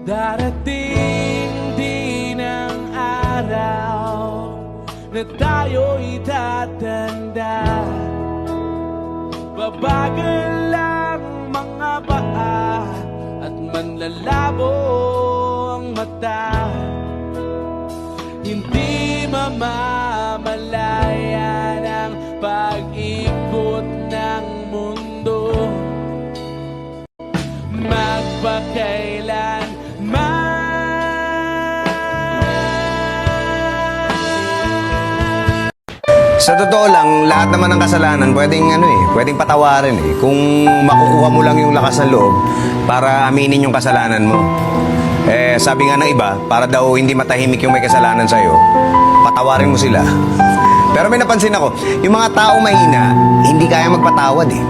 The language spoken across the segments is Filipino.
Darating din ang araw na tayo'y tatanda. Babagal lang mga paa at manlalabo ang mata. Hindi mamamalayan ang pag-ikot ng mundo. Magpakailanman. Sa totoo lang, lahat naman ng kasalanan pwedeng patawarin eh. Kung makukuha mo lang yung lakas ng loob para aminin yung kasalanan mo. Sabi nga ng iba, para daw hindi matahimik yung may kasalanan sa'yo, patawarin mo sila. Pero may napansin ako, yung mga tao mahina, hindi kaya magpatawad eh.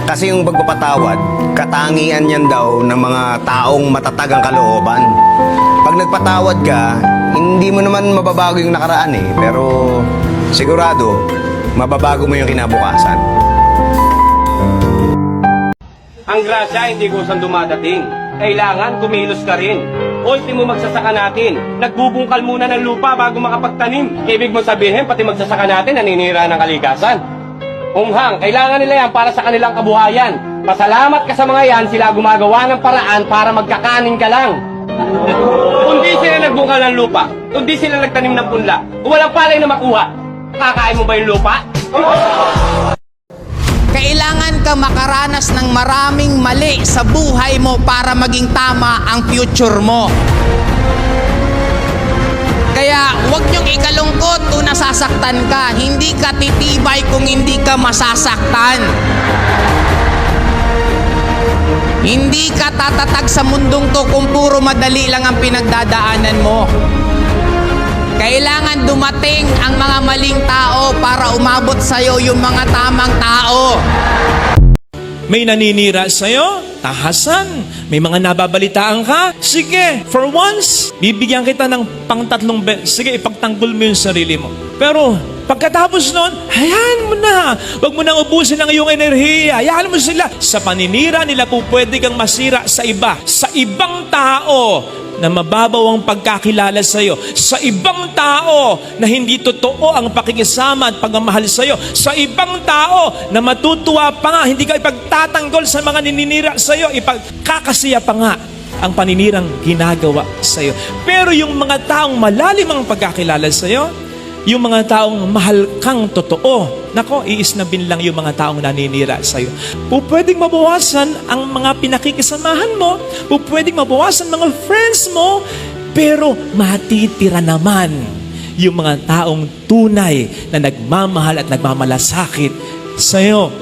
Kasi yung pagpapatawad, katangian yan daw ng mga taong matatag ang kalooban. Pag nagpatawad ka, hindi mo naman mababago yung nakaraan eh. Pero sigurado, mababago mo yung kinabukasan. Ang grasya hindi kusang dumadating. Kailangan kumilos ka rin. Ultimo magsasaka natin. Nagbubungkal muna ng lupa bago makapagtanim. Ibig mo sabihin, pati magsasaka natin naninira ng kalikasan. Umhang, kailangan nila yan para sa kanilang kabuhayan. Pasalamat ka sa mga yan, sila gumagawa ng paraan para magkakanin ka lang. Kundi sila nagbungkal ng lupa, kundi sila nagtanim ng punla, kung walang palay na makuha, kakain mo ba yung lupa? Kailangan ka makaranas ng maraming mali sa buhay mo para maging tama ang future mo. Kaya huwag niyong ikalungkot kung nasasaktan ka. Hindi ka titibay kung hindi ka masasaktan. Hindi ka tatatag sa mundong to kung puro madali lang ang pinagdadaanan mo. Kailangan dumating ang mga maling tao para umabot sa'yo yung mga tamang tao. May naninira sa'yo, tahasan. May mga nababalitaan ka. Sige, for once, bibigyan kita ng pang-3 beses. Sige, ipagtanggol mo yung sarili mo. Pero pagkatapos nun, hayaan mo na. Huwag mo nang ubusin ang iyong enerhiya. Hayaan mo sila. Sa paninira nila po pwede kang masira sa iba. Sa ibang tao na mababaw ang pagkakilala sa iyo, sa ibang tao na hindi totoo ang pakikisama at pagmamahal sa iyo, sa ibang tao na matutuwa pa nga, hindi ka ipagtatanggol sa mga nininira sa iyo, ipagkakasiya pa nga ang paninirang ginagawa sa iyo. Pero yung mga taong malalim ang pagkakilala sa iyo, yung mga taong mahal kang totoo, nako, iisnabin lang yung mga taong naninira sa'yo. Pwedeng mabawasan ang mga pinakikisamahan mo, pwedeng mabawasan mga friends mo, pero matitira naman yung mga taong tunay na nagmamahal at nagmamalasakit sa'yo.